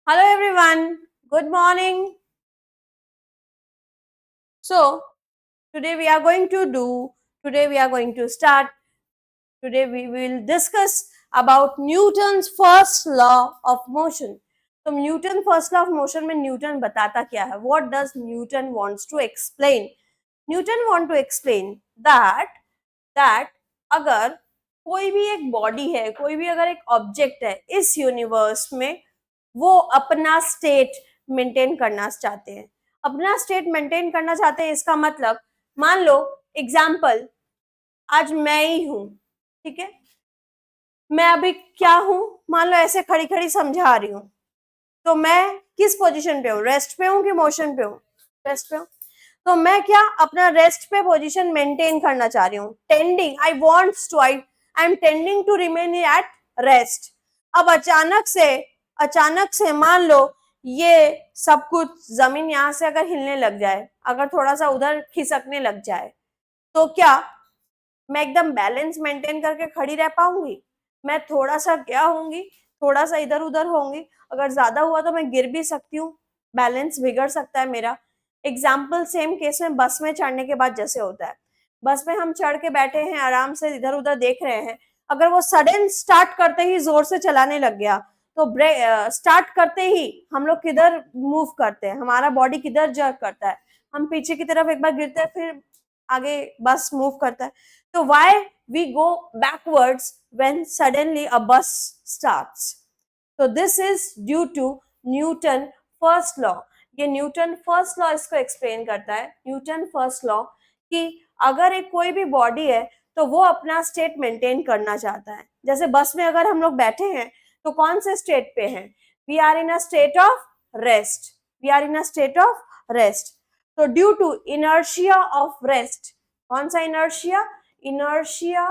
Hello everyone, good morning. So, today we are going to do, today we are going to start, today we will discuss about Newton's first law of motion. तो Newton first law of motion में Newton बताता क्या है? What does Newton wants to explain? Newton want to explain that अगर कोई भी एक body है, कोई भी अगर एक ऑब्जेक्ट है इस यूनिवर्स में, वो अपना स्टेट मेंटेन करना चाहते हैं, अपना स्टेट मेंटेन करना चाहते हैं। इसका मतलब मान लो एग्जाम्पल, आज मैं ही हूं, ठीक है, मैं अभी क्या हूं, मान लो ऐसे खड़ी खड़ी समझा रही हूं, तो मैं किस पोजीशन पे हूँ? रेस्ट पे हूँ कि मोशन पे हूँ? रेस्ट पे हूँ। तो मैं क्या अपना रेस्ट पे पोजीशन मेंटेन करना चाह रही हूँ, tending, I am tending to remain at rest. अब अचानक से मान लो ये सब कुछ, जमीन यहां से अगर हिलने लग जाए, अगर थोड़ा सा उधर खिसकने लग जाए, तो क्या मैं एकदम बैलेंस मेंटेन करके खड़ी रह पाऊंगी? मैं थोड़ा सा क्या होंगी, थोड़ा सा इधर उधर होंगी, अगर ज्यादा हुआ तो मैं गिर भी सकती हूँ, बैलेंस बिगड़ सकता है मेरा। एग्जाम्पल सेम केस में बस में चढ़ने के बाद जैसे होता है, बस में हम चढ़ के बैठे हैं, आराम से इधर उधर देख रहे हैं, अगर वो सडन स्टार्ट करते ही जोर से चलाने लग गया, तो ब्रेक स्टार्ट करते ही हम लोग किधर मूव करते हैं, हमारा बॉडी किधर जर्क करता है, हम पीछे की तरफ एक बार गिरते हैं, फिर आगे बस मूव करता है। तो why we go backwards when suddenly a bus starts? So this is due to Newton first law. ये न्यूटन फर्स्ट लॉ इसको एक्सप्लेन करता है। न्यूटन फर्स्ट लॉ कि अगर एक कोई भी बॉडी है तो वो अपना स्टेट मेंटेन करना चाहता है। जैसे बस में अगर हम लोग बैठे हैं तो कौन से स्टेट पे हैं? We are in a state of rest, we are in a state of rest. तो due to inertia of rest, कौन सा inertia? Inertia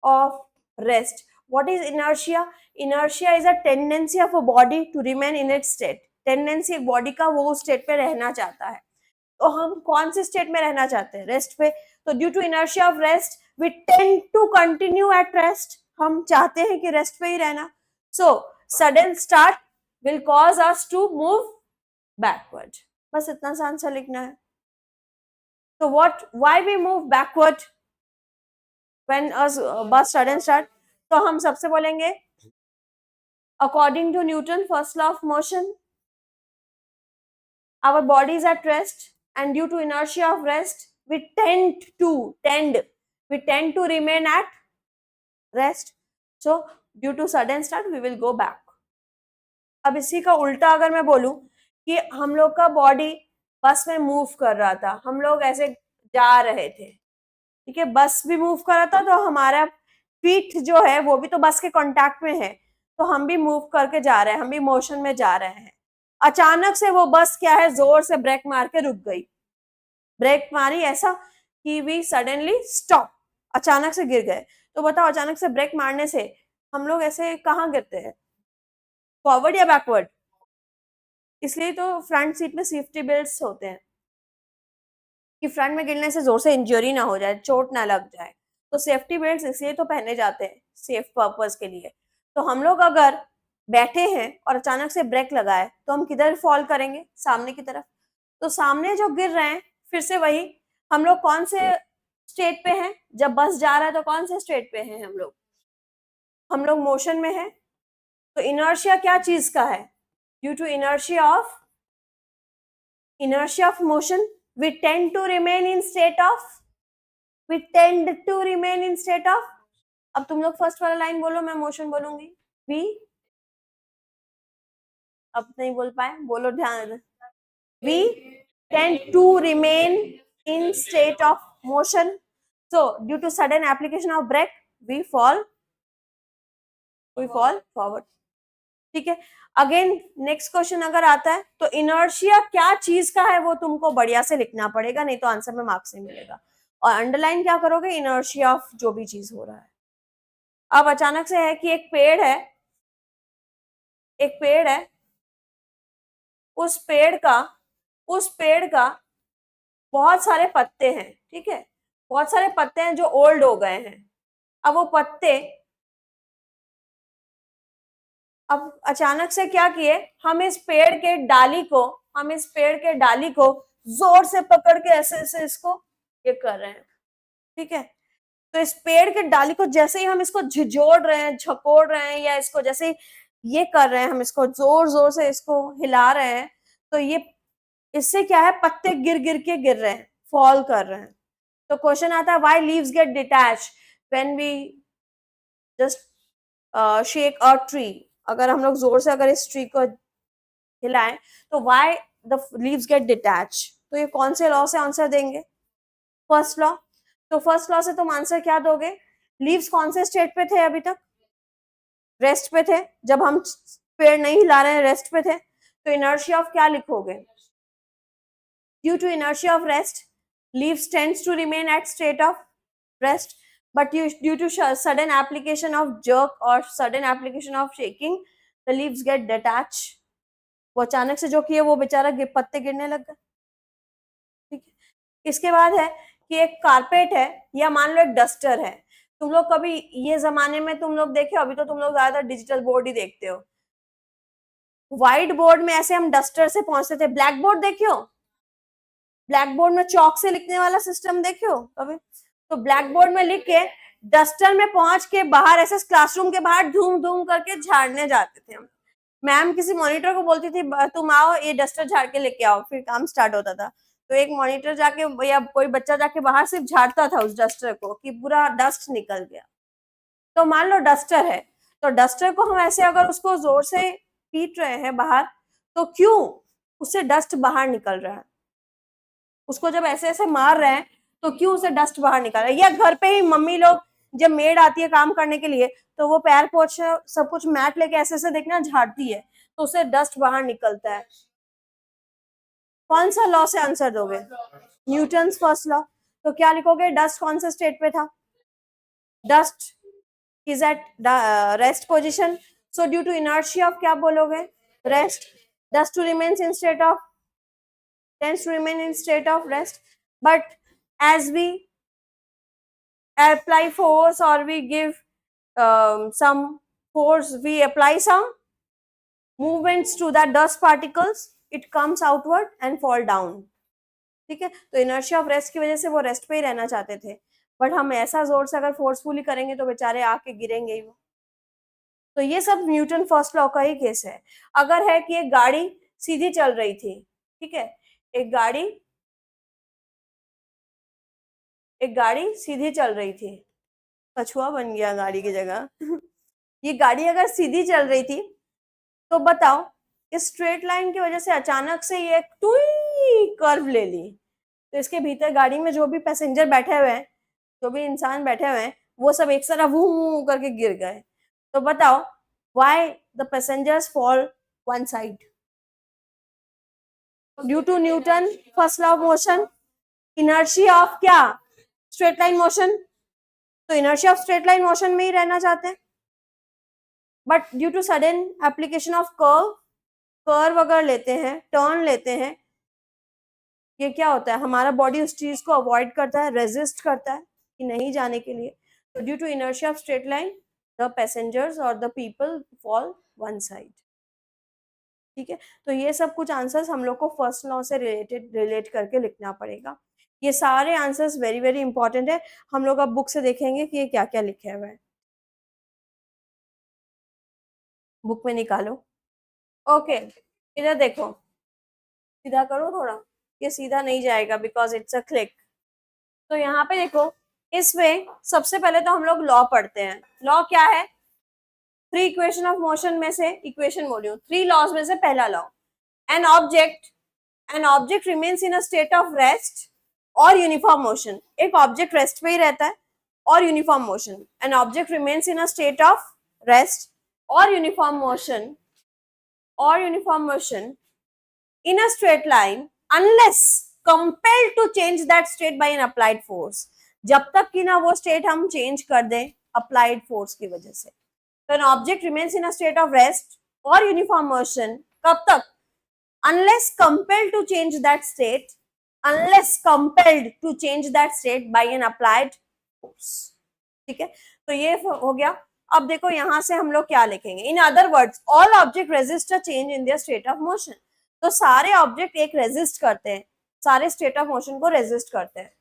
of rest. What is inertia? Inertia is a tendency of a body to remain in its state. Tendency एक body का वो state पे रहना चाहता है। तो हम कौन से स्टेट में रहना चाहते हैं? रेस्ट पे। तो due to inertia of rest we tend to continue at rest. हम चाहते हैं कि रेस्ट पे ही रहना। So sudden start will cause us to move backward. बस इतना सा आंसर लिखना है। तो what, why we move backward when a bus sudden start? तो हम सबसे बोलेंगे according to Newton first law of motion, our body is at rest and due to inertia of rest we tend to remain at rest. So due to sudden start we will go back. अब इसी का उल्टा अगर मैं बोलूं कि हम लोग का बॉडी बस में मूव कर रहा था, हम लोग ऐसे जा रहे थे, ठीक है, बस भी मूव कर रहा था, तो हमारा फीट जो है वो भी तो बस के कांटेक्ट में है, तो हम भी मूव करके जा रहे हैं, हम भी मोशन में जा रहे हैं। अचानक से वो बस क्या है, जोर से ब्रेक मार के रुक गई, ब्रेक मारी ऐसा कि वी सडनली स्टॉप, अचानक से गिर गए। तो बताओ अचानक से ब्रेक मारने से हम लोग ऐसे कहाँ गिरते हैं, फॉरवर्ड या बैकवर्ड? इसलिए तो फ्रंट सीट में सेफ्टी बेल्ट होते हैं कि फ्रंट में गिरने से जोर से इंजरी ना हो जाए, चोट ना लग जाए। तो सेफ्टी बेल्ट इसलिए तो पहने जाते हैं, सेफ पर्पस के लिए। तो हम लोग अगर बैठे हैं और अचानक से ब्रेक लगाए तो हम किधर फॉल करेंगे? सामने की तरफ। तो सामने जो गिर रहे हैं, फिर से वही, हम लोग कौन से स्टेट पे हैं? जब बस जा रहा है तो कौन से स्टेट पे हैं हम लोग? हम लोग मोशन में है। तो इनर्शिया क्या चीज का है? Due to inertia of motion we tend to remain in state of, we tend to remain in state of। अब तुम लोग फर्स्ट वाला लाइन बोलो, मैं मोशन बोलूंगी। वी, अब नहीं बोल पाए, बोलो ध्यान। We tend to remain in state of motion, so due to sudden application of brake we fall forward. ठीक है, अगेन नेक्स्ट क्वेश्चन अगर आता है तो इनर्शिया क्या चीज का है वो तुमको बढ़िया से लिखना पड़ेगा, नहीं तो आंसर में मार्क्स नहीं मिलेगा। और अंडरलाइन क्या करोगे? इनर्शिया ऑफ जो भी चीज हो रहा है। अब अचानक से है कि एक पेड़ है, एक पेड़ है, उस पेड़ का बहुत सारे पत्ते हैं, ठीक है, बहुत सारे पत्ते हैं जो ओल्ड हो गए हैं। अब वो पत्ते अब अचानक से क्या किए, हम इस पेड़ के डाली को जोर से पकड़ के ऐसे ऐसे इसको ये कर रहे हैं, ठीक है। तो इस पेड़ के डाली को जैसे ही हम इसको झिझोड़ रहे हैं, झकोड़ रहे हैं, या इसको जैसे ये कर रहे हैं, हम इसको जोर जोर से इसको हिला रहे हैं, तो ये इससे क्या है, पत्ते गिर गिर के गिर रहे हैं, फॉल कर रहे हैं। तो क्वेश्चन आता है, why leaves get detach when we just shake a tree. अगर हम लोग जोर से अगर इस ट्री को हिलाएं तो why the leaves get detach. तो ये कौन से लॉ से आंसर देंगे, फर्स्ट लॉ। तो फर्स्ट लॉ से तुम आंसर क्या दोगे, लीव्स कौन से स्टेट पे थे अभी तक, रेस्ट पे थे, जब हम पेड़ नहीं हिला रहे हैं रेस्ट पे थे, तो इनर्शिया ऑफ क्या लिखोगे, due to inertia of rest leaves tends to remain at state of rest, but due to sudden application of jerk or sudden application of shaking the leaves get detached। वो अचानक से जो किए वो बेचारा पत्ते गिरने लग गए, ठीक है। इसके बाद है कि एक कारपेट है या मान लो एक डस्टर है। तुम लोग कभी ये जमाने में तुम लोग देखे, अभी तो तुम लोग ज्यादा डिजिटल बोर्ड ही देखते हो, व्हाइट बोर्ड में ऐसे हम डस्टर से पहुंचते थे, ब्लैक बोर्ड देखियो, ब्लैक बोर्ड में चौक से लिखने वाला सिस्टम देखियो कभी, तो ब्लैक बोर्ड में लिख के डस्टर में पहुंच के बाहर ऐसे क्लासरूम के बाहर धूम धूम करके झाड़ने जाते थे हम। मैम किसी मॉनिटर को बोलती थी तुम आओ ये डस्टर झाड़ के लेके आओ, फिर काम स्टार्ट होता था। तो एक मॉनिटर जाके या कोई बच्चा जाके बाहर सिर्फ झाड़ता था उस डस्टर को कि पूरा डस्ट निकल गया। तो मान लो डस्टर है, तो डस्टर को हम ऐसे अगर उसको जोर से पीट रहे हैं बाहर, तो क्यों उससे डस्ट बाहर निकल रहा है, उसको जब ऐसे ऐसे मार रहे हैं तो क्यों उसे डस्ट बाहर निकल रहा है। या घर पे ही मम्मी लोग जब मेड आती है काम करने के लिए तो वो पैर पोछ सब कुछ मैट लेके ऐसे ऐसे देखना झाड़ती है, तो उसे डस्ट बाहर निकलता है। कौन सा लॉ से आंसर दोगे, न्यूटन्स फर्स्ट लॉ। तो क्या लिखोगे, डस्ट कौन से स्टेट पे था, dust is at rest position, so due to inertia of क्या बोलोगे, rest, dust to remains in state of tends to remain in state of rest, but as we apply force or we give some force, we apply some movements to that dust particles, it comes outward and fall down, ठीक है। तो inertia of rest की वजह से वो rest पे ही रहना चाहते थे, बट हम ऐसा जोर से अगर फोर्सफुली करेंगे तो बेचारे आके गिरेंगे ही वो। तो ये सब न्यूटन फर्स्ट लॉ का ही केस है। अगर है कि एक गाड़ी सीधी चल रही थी, ठीक है, एक गाड़ी सीधी चल रही थी, कछुआ बन गया गाड़ी की जगह ये गाड़ी अगर सीधी चल रही थी तो बताओ इस स्ट्रेट लाइन की वजह से अचानक से ये टुई कर्व ले ली, तो इसके भीतर गाड़ी में जो भी पैसेंजर बैठे हुए हैं, जो भी इंसान बैठे हुए हैं, वो सब एक साथ वू करके गिर गए। तो बताओ why the passengers fall one side, due to Newton first law of motion, inertia of क्या, स्ट्रेट लाइन मोशन। तो inertia of straight line motion में ही रहना चाहते हैं, but due to sudden application of curve अगर लेते हैं, टर्न लेते हैं, ये क्या होता है, हमारा बॉडी उस चीज को अवॉइड करता है, रेजिस्ट करता है कि नहीं जाने के लिए। तो due to inertia of straight line the passengers और the people fall one side, ठीक है। तो ये सब कुछ आंसर्स हम लोग को फर्स्ट लॉ से रिलेट करके लिखना पड़ेगा। ये सारे आंसर्स वेरी वेरी इंपॉर्टेंट है। हम लोग अब बुक से देखेंगे कि ये क्या क्या लिखे हुए है, बुक में निकालो। ओके इधर देखो, सीधा करो थोड़ा, ये सीधा नहीं जाएगा बिकॉज इट्स अ क्लिक। तो यहाँ पे देखो, इसमें सबसे पहले तो हम लोग लॉ पढ़ते हैं। लॉ क्या है, थ्री इक्वेशन ऑफ मोशन में से इक्वेशन बोली हूँ, थ्री लॉज में से पहला law, an object remains in a state of rest और यूनिफॉर्म मोशन। एक ऑब्जेक्ट रेस्ट पे ही रहता है और uniform motion, an object remains in a state of rest और uniform motion in a straight line unless compelled to change that state by an applied force, जब तक कि ना वो स्टेट हम चेंज कर दें अप्लाइड फोर्स की वजह से। तो an object remains in a state of rest or uniform motion कब तक, unless compelled to change that state by an applied force, ठीक है। तो ये हो गया अब देखो यहां से हम लोग क्या लिखेंगे, in other words all object resist a change in their state of motion. तो सारे ऑब्जेक्ट एक रेजिस्ट करते हैं, सारे स्टेट ऑफ मोशन को रेजिस्ट करते हैं।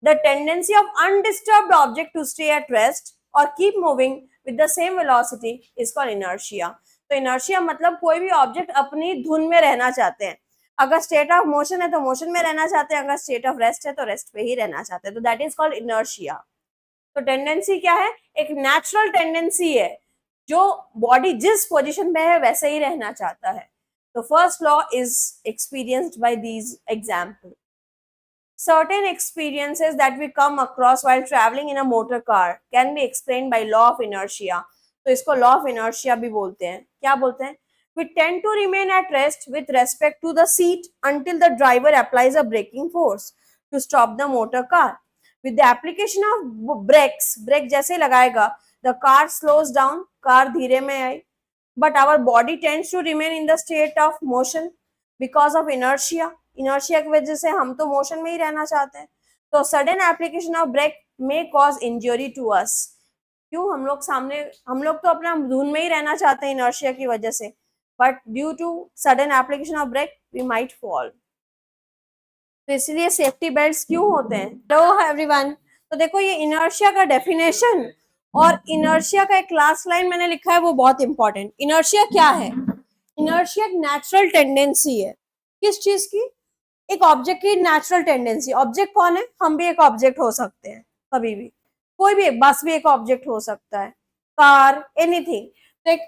The tendency of undisturbed object to stay at rest और keep moving with the same velocity is called inertia. तो इनर्शिया मतलब कोई भी ऑब्जेक्ट अपनी धुन में रहना चाहते हैं, अगर स्टेट ऑफ मोशन है तो मोशन में रहना चाहते हैं, अगर स्टेट ऑफ रेस्ट है तो रेस्ट पे ही रहना चाहते हैं, तो दैट इज कॉल्ड इनर्शिया। तो टेंडेंसी क्या है, एक नेचुरल टेंडेंसी है, जो बॉडी जिस पोजीशन पे है वैसे ही रहना चाहता है। तो first law is experienced bye these example. Certain experiences that we come across while traveling in a motor car can be explained by law of inertia. तो इसको law of inertia भी बोलते हैं। क्या बोलते हैं? We tend to remain at rest with respect to the seat until the driver applies a braking force to stop the motor car. With the application of brakes, brake जैसे लगाएगा, the car slows down, car धीरे में आई, but our body tends to remain in the state of motion because of inertia. Inertia की वजह से हम तो motion में ही रहना चाहते हैं। तो sudden application of brake may cause injury to us. क्यों, हम लोग तो अपना धुन में ही रहना चाहते हैं इनर्शिया की वजह से, but due to sudden application of brake we might fall. तो इसलिए सेफ्टी बेल्ट्स क्यों होते हैं। हेलो एवरीवन, तो देखो ये इनर्शिया का डेफिनेशन और इनर्शिया का एक क्लास लाइन मैंने लिखा है, वो बहुत इंपॉर्टेंट। इनर्शिया क्या है? इनर्शिया एक नेचुरल टेंडेंसी है। किस चीज की? एक ऑब्जेक्ट की नेचुरल टेंडेंसी। ऑब्जेक्ट कौन है? हम भी एक ऑब्जेक्ट हो सकते हैं कभी भी, कोई भी, बस भी एक ऑब्जेक्ट हो सकता है, कार, एनीथिंग। तो एक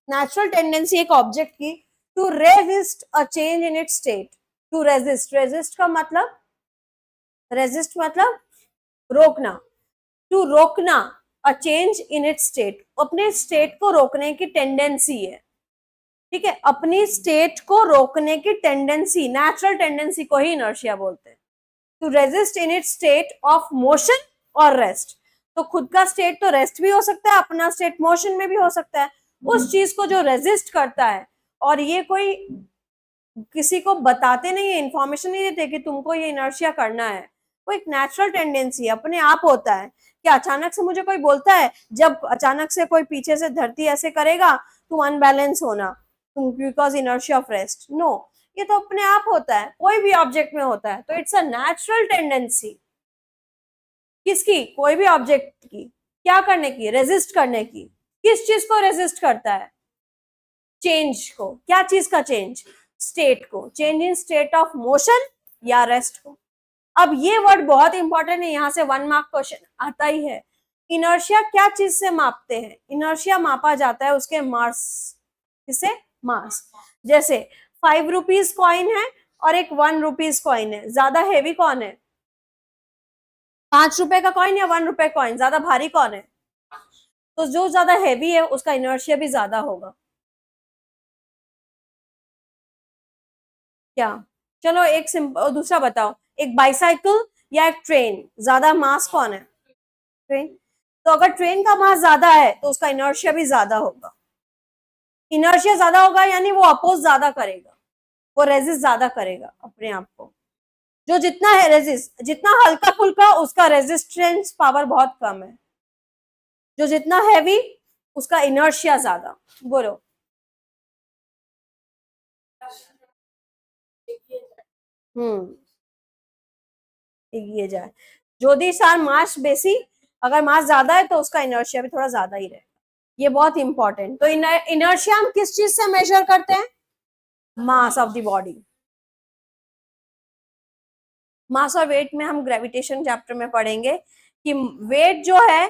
नेचुरल टेंडेंसी एक ऑब्जेक्ट की to resist a change in its state. To resist, resist का मतलब, रेजिस्ट मतलब रोकना, टू रोकना a change in its state, अपने स्टेट को रोकने की टेंडेंसी है। ठीक है, अपनी स्टेट को रोकने की टेंडेंसी, नेचुरल टेंडेंसी को ही इनर्शिया बोलते हैं। To resist in its state of motion और रेस्ट। तो खुद का स्टेट तो रेस्ट भी हो सकता है, अपना स्टेट मोशन में भी हो सकता है। उस चीज को जो रेजिस्ट करता है, और ये कोई किसी को बताते नहीं है, इंफॉर्मेशन नहीं देते कि तुमको ये इनर्शिया करना है, वो एक नेचुरल टेंडेंसी अपने आप होता है। कि अचानक से मुझे कोई बोलता है, जब अचानक से कोई पीछे से धरती ऐसे करेगा तुम अनबैलेंस होना, because inertia of rest, no, ये तो अपने आप होता है, कोई भी ऑब्जेक्ट में होता है। तो इट्स अ नेचुरल टेंडेंसी। किसकी? कोई भी ऑब्जेक्ट की। क्या करने की? रेजिस्ट करने की। किस चीज को रेजिस्ट करता है? चेंज को। क्या चीज का चेंज? स्टेट को। Change in state of motion या रेस्ट को। अब ये वर्ड बहुत इंपॉर्टेंट है, यहां से 1 मार्क क्वेश्चन आता ही है। इनर्शिया क्या चीज से मापते हैं? इनर्शिया मापा जाता है उसके मास। किसे? मास। जैसे 5 रुपीज कॉइन है और एक 1 रुपीज कॉइन है, ज्यादा हैवी कौन है? 5 रुपए का कॉइन या 1 रुपए कॉइन, ज्यादा भारी कौन है? तो जो ज्यादा हैवी है उसका इनर्शिया भी ज्यादा होगा। क्या? चलो एक दूसरा बताओ, एक बाइसाइकिल या एक ट्रेन, ज्यादा मास कौन है? ट्रेन। तो अगर ट्रेन का मास ज्यादा है तो उसका इनर्शिया भी ज्यादा होगा। इनर्शिया ज्यादा होगा यानी वो अपोज ज्यादा करेगा, वो रेजिस्ट ज्यादा करेगा अपने आप को। जो जितना है रेजिस्ट, जितना हल्का फुल्का उसका रेजिस्टेंस पावर बहुत कम है, जो जितना हैवी उसका इनर्शिया ज्यादा। बोलो। এগিয়ে যায়। যদি তার মাস বেশি, अगर मास ज्यादा है तो उसका इनर्शिया भी थोड़ा ज्यादा ही रहेगा। ये बहुत इंपॉर्टेंट। तो इनर्शिया हम किस चीज से मेजर करते हैं? Mass of the body. Mass और वेट में हम ग्रेविटेशन चैप्टर में पढ़ेंगे कि वेट जो है